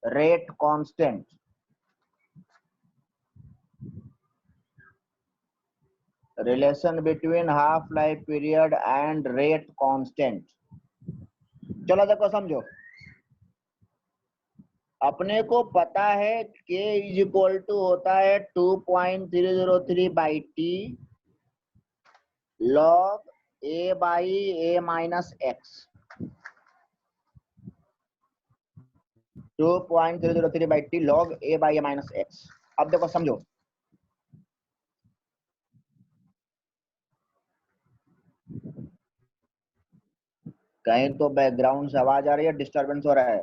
Rate constant, relation between half life period and rate constant. चलो देखो समझो, अपने को पता है k इज इक्वल टू होता है 2.303 by T log a by a minus x, 2.303 by T log a by a minus x. अब देखो समझो, कहीं तो बैकग्राउंड से आवाज आ रही है, डिस्टरबेंस हो रहा है,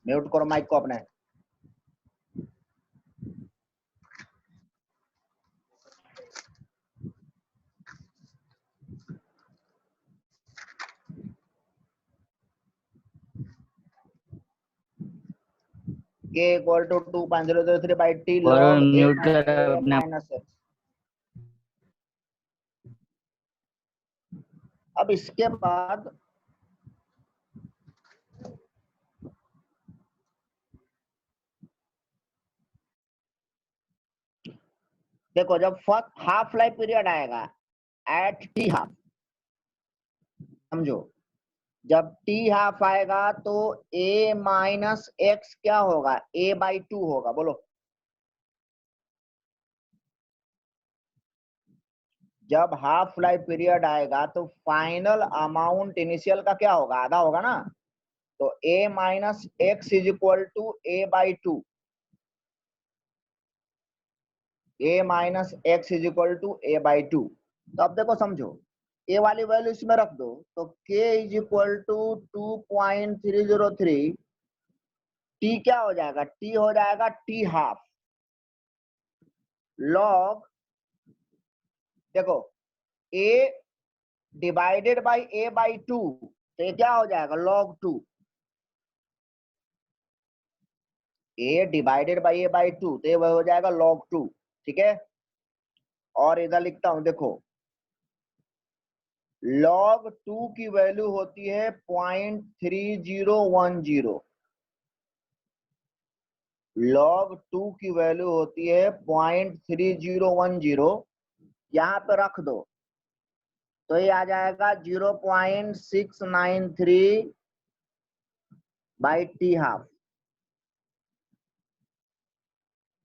म्यूट करो माइक को अपने। k equal to 2.003 by T log a mute by कर a अपने। Minus x. अब इसके बाद देखो, जब फर्स्ट हाफ लाइफ पीरियड आएगा एट टी हाफ, समझो जब टी हाफ आएगा तो a माइनस एक्स क्या होगा, a बाई 2 होगा। बोलो, जब हाफ लाइफ पीरियड आएगा तो फाइनल अमाउंट इनिशियल का क्या होगा, आधा होगा ना। तो a minus x is equal to a by 2, a minus x is equal to a by 2। तो अब देखो समझो, a वाली वैल्यू इसमें रख दो, तो k is equal to 2.303, t क्या हो जाएगा, t हो जाएगा t हाफ लॉग, देखो a divided by a by 2, तो ये क्या हो जाएगा, log 2। a divided by a by 2, तो ये हो जाएगा लॉग 2। ठीक है, और इधर लिखता हूं, देखो log 2 की वैल्यू होती है 0.3010, log 2 की वैल्यू होती है 0.3010, यहां पे रख दो तो ये आ जाएगा 0.693 by T half,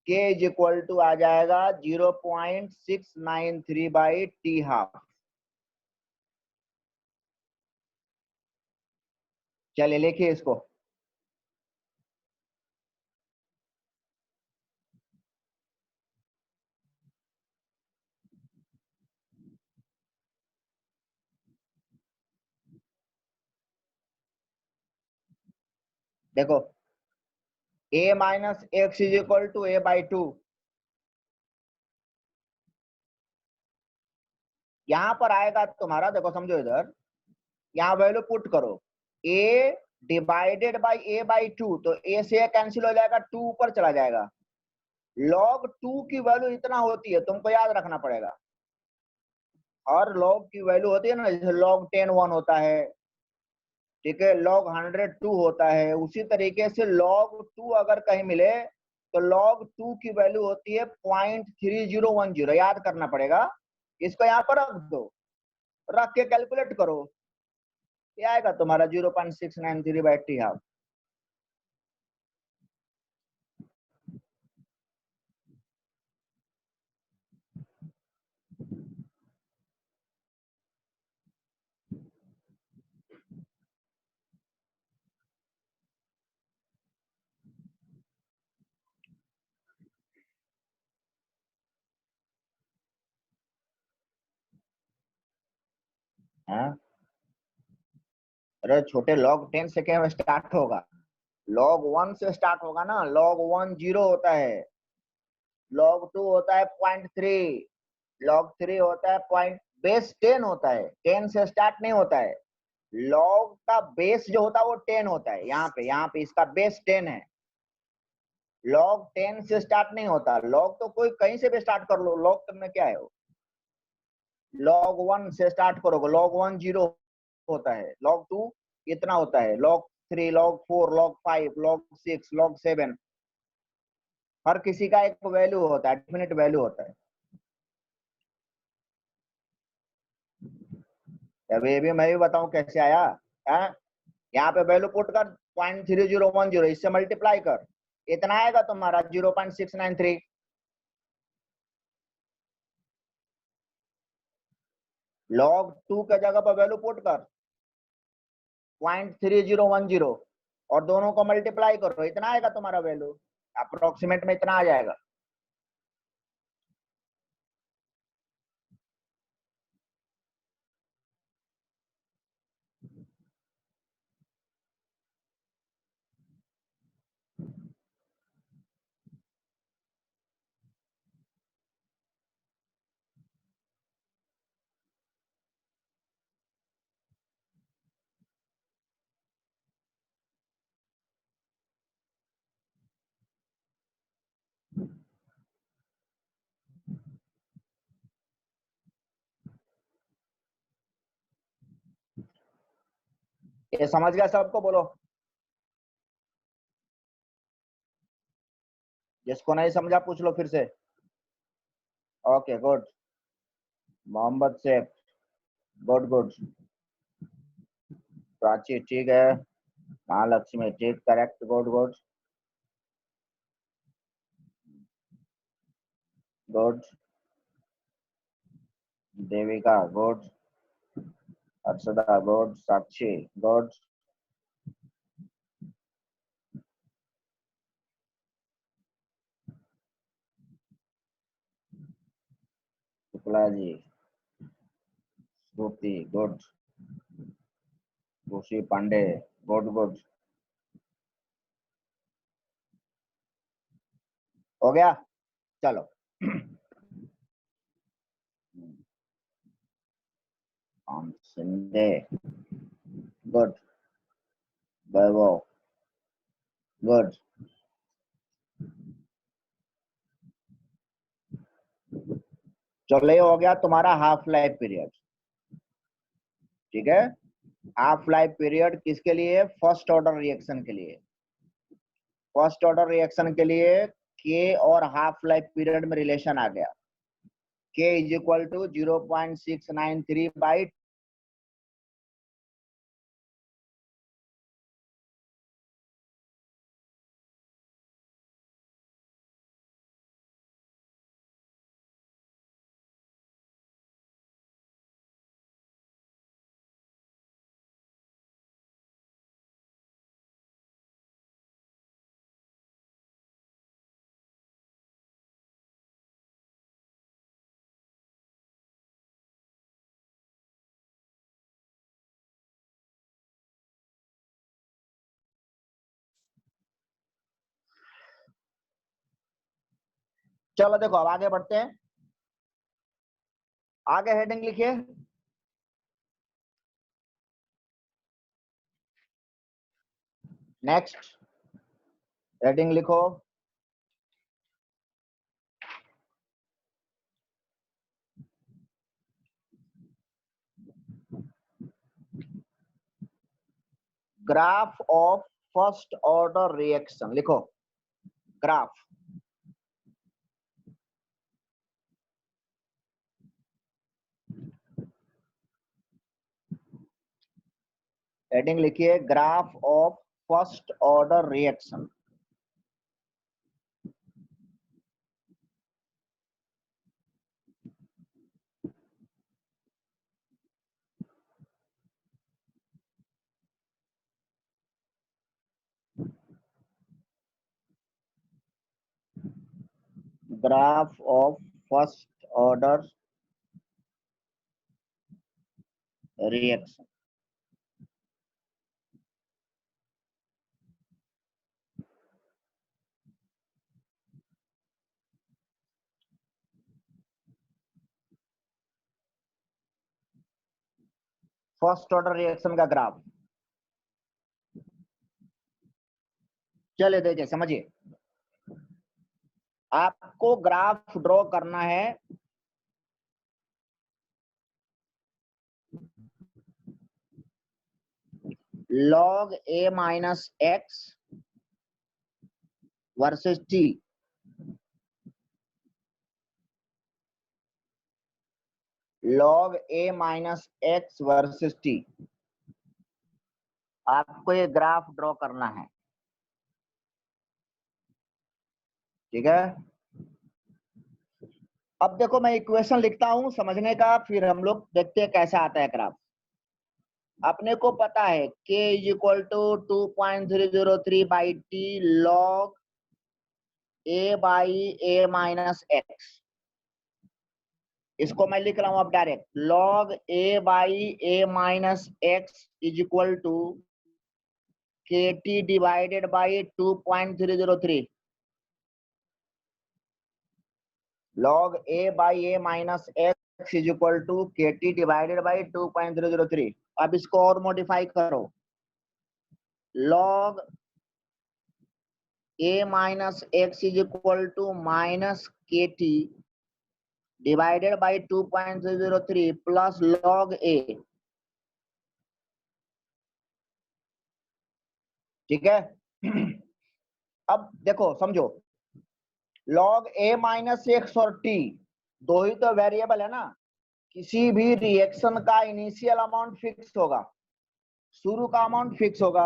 k is equal to आ जाएगा 0.693 बाई टी हाफ। चलिए लिखिए इसको, देखो a minus x is equal to a by 2, यहां पर आएगा तुम्हारा, देखो समझो इधर, यहाँ वैल्यू पुट करो, a divided by a by 2, तो a से कैंसिल हो जाएगा, 2 ऊपर चला जाएगा। log 2 की वैल्यू इतना होती है, तुमको याद रखना पड़ेगा, और log की वैल्यू होती है ना, जैसे log 10 1 होता है, ठीक है, log 100 2 होता है, उसी तरीके से log 2 अगर कहीं मिले तो log 2 की वैल्यू होती है 0.3010, याद करना पड़ेगा। इसको यहाँ पर रख दो, रख के कैलकुलेट करो, ये आएगा तुम्हारा 0.693 बाई टी हाफ। हाँ, अरे छोटे, log 10 से क्या स्टार्ट होगा, log 1 से स्टार्ट होगा ना, log 1 0 होता है, log 2 होता है 0.3, log 3 होता है पॉइंट, बेस 10 होता है, 10 से स्टार्ट नहीं होता है, log का बेस जो होता है वो 10 होता है, यहाँ पे इसका बेस 10 है, log 10 से स्टार्ट नहीं होता, log तो कोई कहीं से भी स्टार्ट कर लो, log करने क्या है, log 1 से स्टार्ट करोगे, log 1 0 होता है, log 2 इतना होता है, log 3, log 4, log 5, log 6, log 7, हर किसी का एक वैल्यू होता है, डेफिनेट वैल्यू होता है। अब ये भी मैं भी बताऊं कैसे आया है। यहाँ पे वैल्यू पुट कर 0.3010, इससे मल्टीप्लाई कर, इतना आएगा तुम्हारा 0.693। log 2 के जगह पर वैल्यू पुट कर 0.3010 और दोनों को मल्टीप्लाई करो, इतना आएगा तुम्हारा वैल्यू, अप्रोक्सीमेट में इतना आ जाएगा। ये समझ गया सबको? बोलो, जिसको नहीं समझा पूछ लो फिर से। Okay good, Mohammed Sheikh, good good, Prachi ठीक है, महालक्ष्मी ठीक, correct, good good good, Devika good, Arshada good, Sakshi good, Shukla ji, Shruti good, Khushi Pandey good good, हो गया। चलो शिंदे गुड, वैभव गुड। चलो ये हो गया तुम्हारा हाफ लाइफ पीरियड, ठीक है। हाफ लाइफ पीरियड किसके लिए? फर्स्ट ऑर्डर रिएक्शन के लिए। फर्स्ट ऑर्डर रिएक्शन के लिए के और हाफ लाइफ पीरियड में रिलेशन आ गया। के इज इक्वल टू 0.693 बाई चलो देखो अब आगे बढ़ते हैं। आगे हेडिंग लिखिए, नेक्स्ट हेडिंग लिखो, graph of first order reaction लिखो, ग्राफ। हेडिंग लिखिए, graph of first order reaction. Graph of first order reaction. First order reaction का ग्राफ। चलिए देखिए समझिए, आपको ग्राफ ड्रॉ करना है। log a minus x versus t, log a minus x versus t। आपको ये ग्राफ ड्रॉ करना है, ठीक है। अब देखो मैं इक्वेशन लिखता हूं समझने का, फिर हम लोग देखते हैं कैसा आता है ग्राफ। अपने को पता है k is equal to 2.003 by T log a by a minus x. इसको मैं लिख रहा हूं अब direct, log a by a minus x is equal to K T divided by 2.003। Log a by a minus x is equal to K T divided by 2.003। अब इसको और modify करो, log a minus x is equal to minus K T divided by 2.003 plus log a, ठीक है। अब देखो समझो, log a minus x और t दो ही तो वेरिएबल है ना। किसी भी रिएक्शन का इनिशियल अमाउंट फिक्स होगा, शुरू का अमाउंट फिक्स होगा,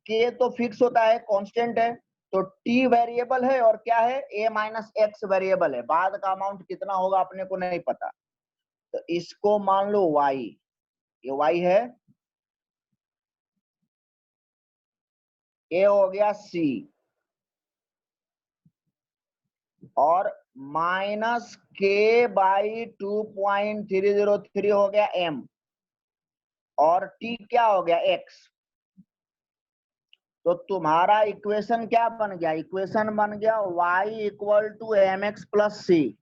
k तो फिक्स होता है, कांस्टेंट है, तो t वेरिएबल है और क्या है, a माइनस एक्स वेरिएबल है। बाद का अमाउंट कितना होगा अपने को नहीं पता, तो इसको मान लो y, ये y है, a हो गया c और माइनस के बाई 2.303 हो गया m और t क्या हो गया x। तो तुम्हारा इक्वेशन क्या बन गया, इक्वेशन बन गया y equal to M x plus C,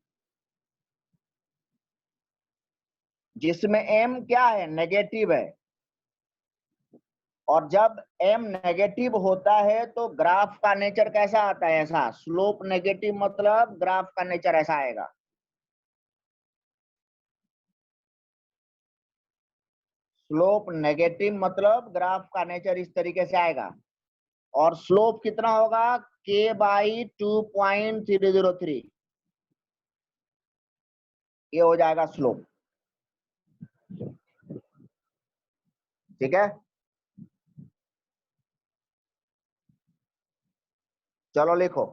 जिसमें m क्या है, नेगेटिव है। और जब m नेगेटिव होता है तो ग्राफ का नेचर कैसा आता है, ऐसा स्लोप नेगेटिव, मतलब ग्राफ का नेचर ऐसा आएगा। स्लोप नेगेटिव मतलब ग्राफ का नेचर इस तरीके से आएगा। और स्लोप कितना होगा, k बाई 2.303, ये हो जाएगा स्लोप, ठीक है। चलो लिखो,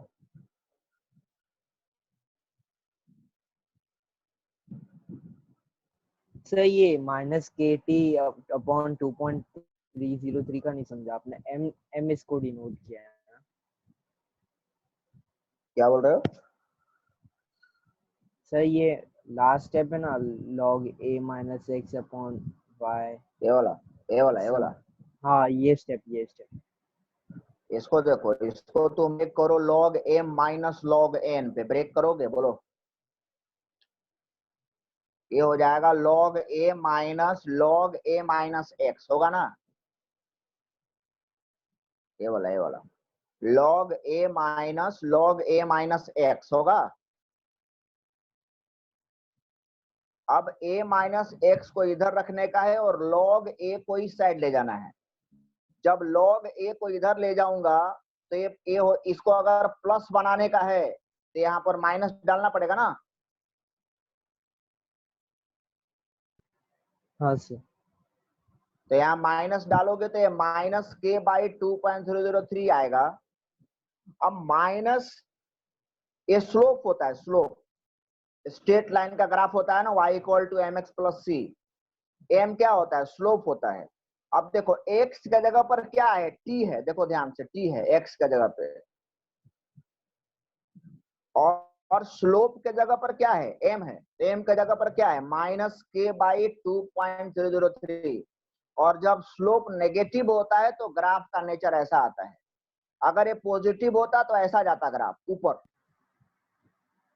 सर ये माइनस के टी अपॉन 2.303 का नहीं समझा आपने, एम एम इसको डिनोट किया है ना? क्या बोल रहे हो सर ये लास्ट स्टेप है ना, log a minus x upon Y, ये वाला, ये वाला, ये वाला। हाँ ये स्टेप। इसको देखो, इसको तुम एक करो log m minus log n पे ब्रेक करोगे, बोलो ये हो जाएगा log a माइनस x होगा ना, ये वाला, ये वाला log a माइनस x होगा। अब a माइनस x को इधर रखने का है और log a को इस साइड ले जाना है। जब log a को इधर ले जाऊंगा तो ये a हो, इसको अगर प्लस बनाने का है तो यहाँ पर माइनस डालना पड़ेगा ना। हाँ सर। तो यहाँ माइनस डालोगे तो ये माइनस के बाई 2.003 आएगा। अब माइनस, ये स्लोप होता है, स्लोप स्ट्रेट लाइन का ग्राफ होता है ना, y equal to M x plus c. M क्या होता है, स्लोप होता है। अब देखो x की जगह पर क्या है, t है, देखो ध्यान से, t है x की जगह पे, और स्लोप के जगह पर क्या है, m है, m के जगह पर क्या है, माइनस के बाई 2.003। और जब स्लोप नेगेटिव होता है तो ग्राफ का नेचर ऐसा आता है। अगर ये पॉजिटिव होता तो ऐसा जाता ग्राफ ऊपर,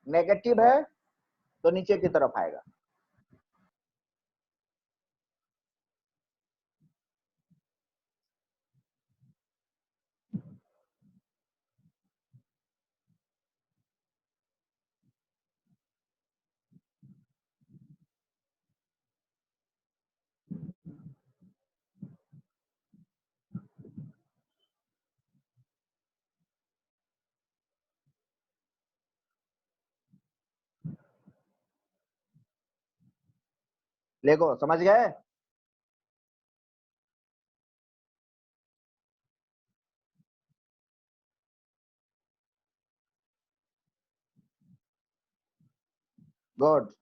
नेगेटिव है तो नीचे की तरफ आएगा। देखो समझ गए। Good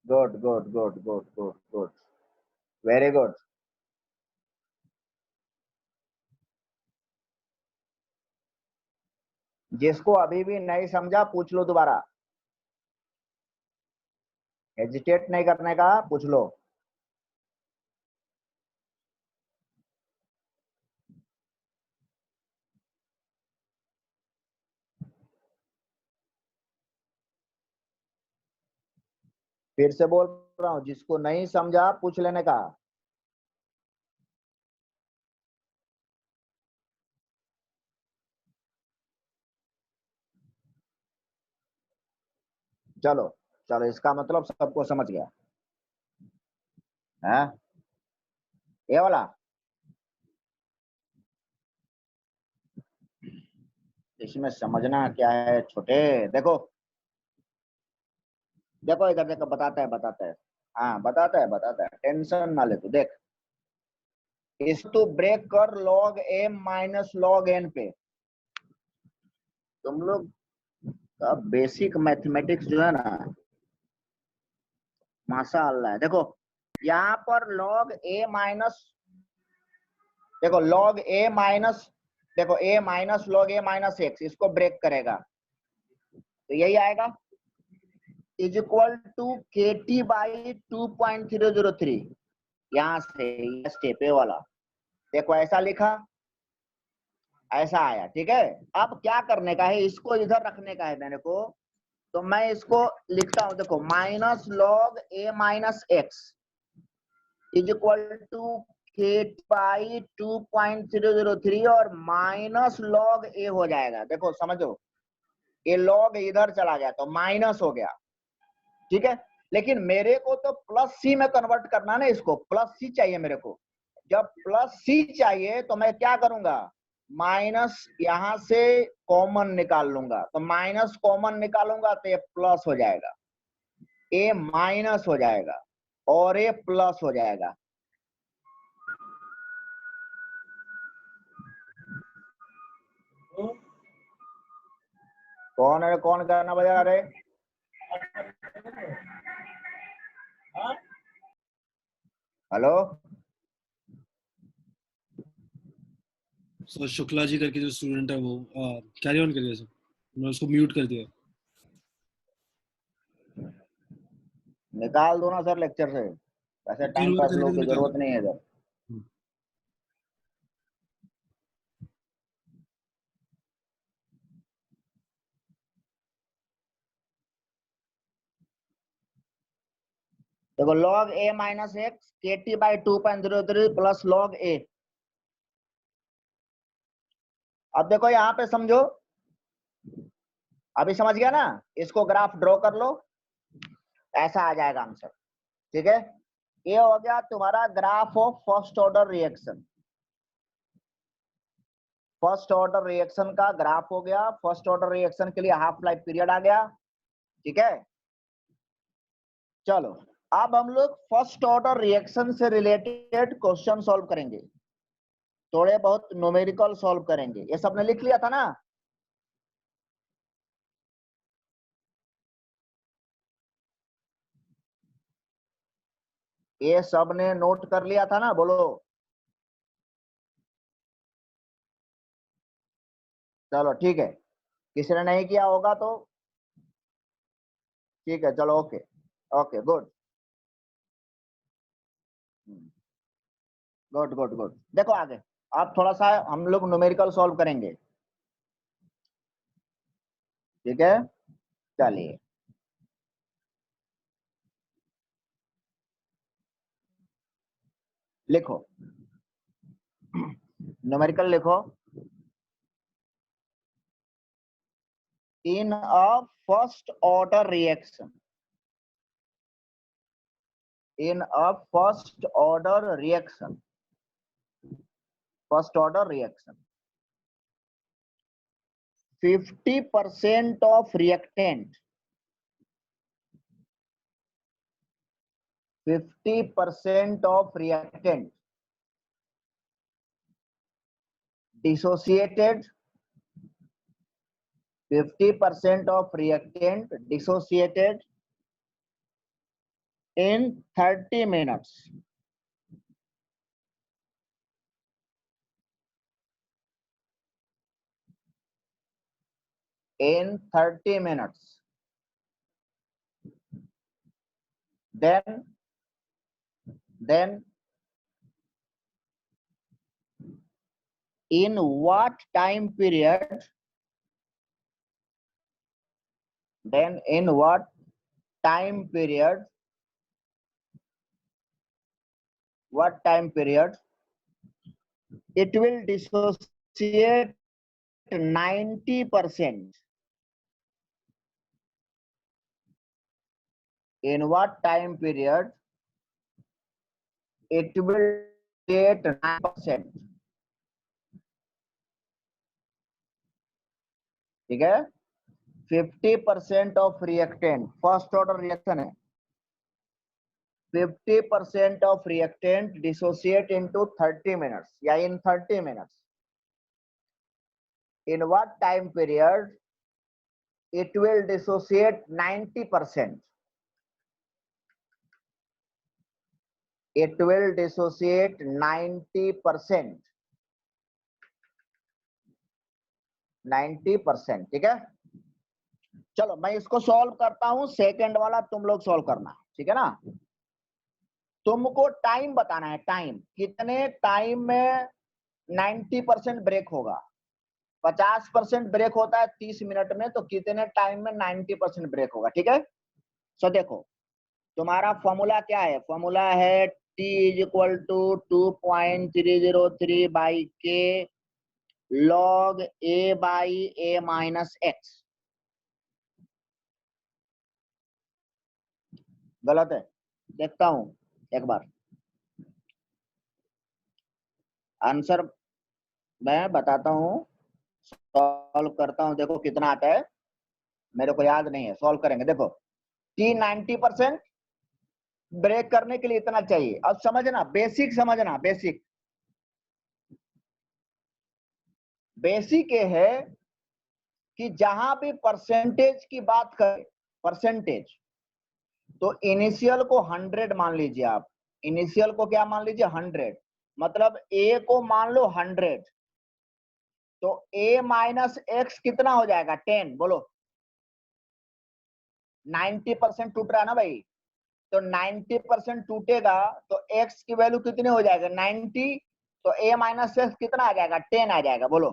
good good good good good good, very good. जिसको अभी भी नहीं समझा पूछ लो दोबारा, हेजिटेट नहीं करने का, पूछ लो। फिर से बोल रहा हूं, जिसको नहीं समझा पूछ लेने का। चलो चलो, इसका मतलब सबको समझ गया है, ये वाला। इसमें समझना क्या है छोटे, देखो देखो इधर देखो, बताता है। हाँ बताता है, टेंशन ना ले तू। देख, इस तो ब्रेक कर log m minus log n पे। तुम लोग का बेसिक मैथमेटिक्स जो है ना, माशाअल्लाह है। देखो यहाँ पर log a माइनस, देखो log a माइनस, देखो a minus log a minus x, इसको ब्रेक करेगा तो यही आएगा, is equal to K T by 2.003। यहाँ से स्टेप ए वाला, देखो ऐसा लिखा, ऐसा आया, ठीक है। अब क्या करने का है, इसको इधर रखने का है मेरे को। तो मैं इसको लिखता हूं, देखो minus log a minus x is equal to k by 2.003 और माइनस लॉग ए हो जाएगा। देखो समझो, ये लॉग इधर चला गया तो माइनस हो गया, ठीक है। लेकिन मेरे को तो प्लस सी में कन्वर्ट करना ना, इसको प्लस सी चाहिए मेरे को। जब प्लस सी चाहिए तो मैं क्या करूंगा, माइनस यहां से कॉमन निकाल लूंगा। तो माइनस कॉमन निकालूंगा तो ये प्लस हो जाएगा, ए माइनस हो जाएगा और ए प्लस हो जाएगा। कौन है, कौन करना बजा रहे? हेलो सर शुक्ला जी करके जो स्टूडेंट है वो कैरी ऑन करिए सर, मैं उसको म्यूट कर दिया। निकाल दो ना सर लेक्चर से, वैसे टाइम जरूरत पास है लोग तो की निकाल जरूरत नहीं है इधर। देखो log a माइनस एक्स के T by 2.03 plus log a। अब देखो यहाँ पे समझो, अभी समझ गया ना, इसको ग्राफ ड्रॉ कर लो, ऐसा आ जाएगा आंसर, ठीक है। ये हो गया तुम्हारा graph of first order reaction. First order reaction का ग्राफ हो गया, फर्स्ट ऑर्डर रिएक्शन के लिए हाफ लाइफ पीरियड आ गया, ठीक है। चलो अब हम लोग फर्स्ट ऑर्डर रिएक्शन से रिलेटेड क्वेश्चन सॉल्व करेंगे, थोड़े बहुत न्यूमेरिकल सॉल्व करेंगे। ये सबने लिख लिया था ना? ये सबने नोट कर लिया था ना, बोलो। चलो ठीक है, किसी ने नहीं किया होगा तो ठीक है, चलो okay okay good good good good. देखो आगे, आप थोड़ा सा हम लोग न्यूमेरिकल सॉल्व करेंगे, ठीक है। चलिए लिखो, न्यूमेरिकल लिखो। In a first order reaction, in a first order reaction, first order reaction 50% of reactant, 50% of reactant dissociated, 50% of reactant dissociated in 30 minutes. In 30 minutes. Then in what time period? Then in what time period? What time period? It will dissociate 90%. In what time period it will get 9%? ठीक है, 50% of reactant, first order reaction है, 50% of reactant dissociate into 30 minutes या इन 30 minutes. In what time period it will dissociate 90%. It will dissociate 90%. 90%. ठीक है, चलो मैं इसको solve करता हूं, सेकंड वाला तुम लोग सॉल्व करना, ठीक है ना. तुमको टाइम बताना है, टाइम कितने टाइम में 90% ब्रेक होगा. 50% ब्रेक होता है 30 मिनट में, तो कितने टाइम में 90% ब्रेक होगा. ठीक है, सो देखो तुम्हारा फॉर्मूला क्या है, फॉर्मूला है T is equal to 2.303 by के log A by A minus x. गलत है, देखता हूं एक बार आंसर मैं बताता हूं, सॉल्व करता हूं. देखो कितना आता है, मेरे को याद नहीं है, सॉल्व करेंगे. देखो T 90% ब्रेक करने के लिए इतना चाहिए. अब समझना, बेसिक समझना, बेसिक बेसिक ये है कि जहां भी परसेंटेज की बात करें, परसेंटेज, तो इनिशियल को 100 मान लीजिए आप. इनिशियल को क्या मान लीजिए, 100. मतलब A को मान लो 100, तो A माइनस एक्स कितना हो जाएगा, 10. बोलो 90% टूट रहा है ना भाई, तो 90% टूटेगा तो x की वैल्यू कितनी हो जाएगा, 90. तो A माइनस एक्स कितना आ जाएगा, 10 आ जाएगा. बोलो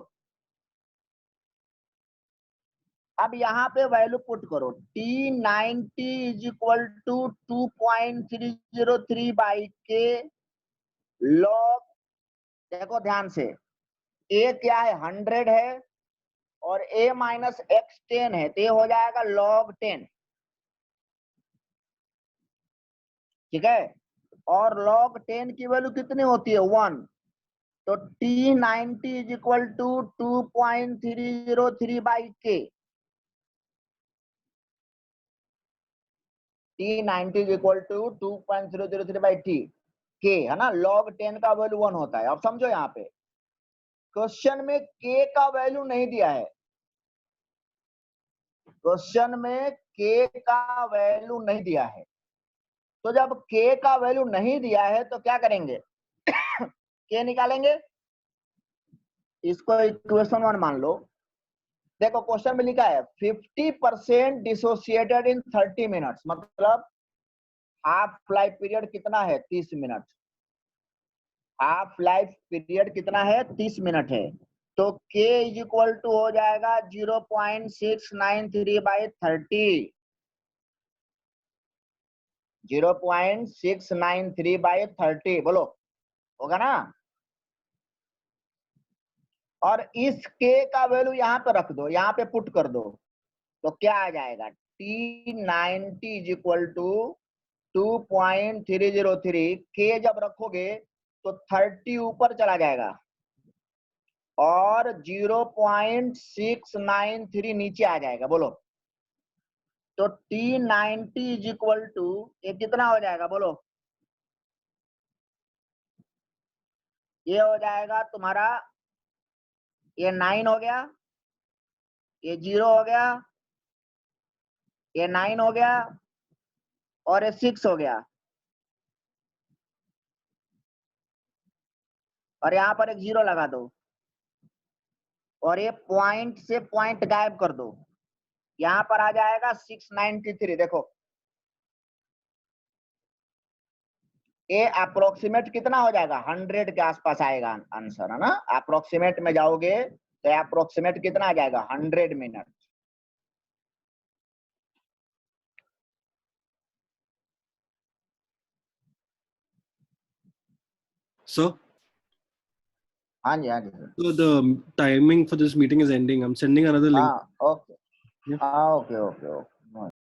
अब यहाँ पे वैल्यू पुट करो, T90 is equal to 2.303 by के लॉग. देखो ध्यान से, A क्या है, 100 है और A माइनस एक्स 10 है, तो ये हो जाएगा लॉग 10. ठीक है, और log 10 की वैल्यू कितनी होती है, 1. तो T90 is equal to 2.303 by k. T90 is equal to 2.003 by t k, है ना. log 10 का वैल्यू 1 होता है. अब समझो यहाँ पे क्वेश्चन में k का वैल्यू नहीं दिया है, क्वेश्चन में k का वैल्यू नहीं दिया है. तो जब k का वैल्यू नहीं दिया है तो क्या करेंगे, k निकालेंगे, इसको इक्वेशन 1 मान लो. देखो क्वेश्चन में लिखा है 50% डिसोसिएटेड इन 30 मिनट्स, मतलब हाफ लाइफ पीरियड कितना है, 30 मिनट. हाफ लाइफ पीरियड कितना है, 30 मिनट है. तो k इज इक्वल टू हो जाएगा 0.693 बाई 30. 0.693 बाई 30. बोलो होगा ना. और इस k का वैल्यू यहाँ पे रख दो, यहाँ पे पुट कर दो, तो क्या आ जाएगा, T90 is equal to 2.303. k जब रखोगे तो 30 ऊपर चला जाएगा, और 0.693 नीचे आ जाएगा। बोलो तो T90 इज इक्वल टू ये कितना हो जाएगा? बोलो ये हो जाएगा तुम्हारा, ये 9 हो गया, ये 0 हो गया, ये 9 हो गया और ये 6 हो गया, और यहाँ पर एक 0 लगा दो और ये पॉइंट से पॉइंट गायब कर दो। यहाँ पर आ जाएगा 693। देखो ये अप्रोक्सीमेट कितना हो जाएगा? 100 के आसपास आएगा आंसर, है ना। अप्रोक्सीमेट में जाओगे तो अप्रोक्सीमेट कितना आ जाएगा? 100 मिनट। So, हाँ जी, हाँ जी sir. so the timing for this meeting is ending. I'm sending another link. हाँ ओके, Yeah. हाँ ओके ओके ओके।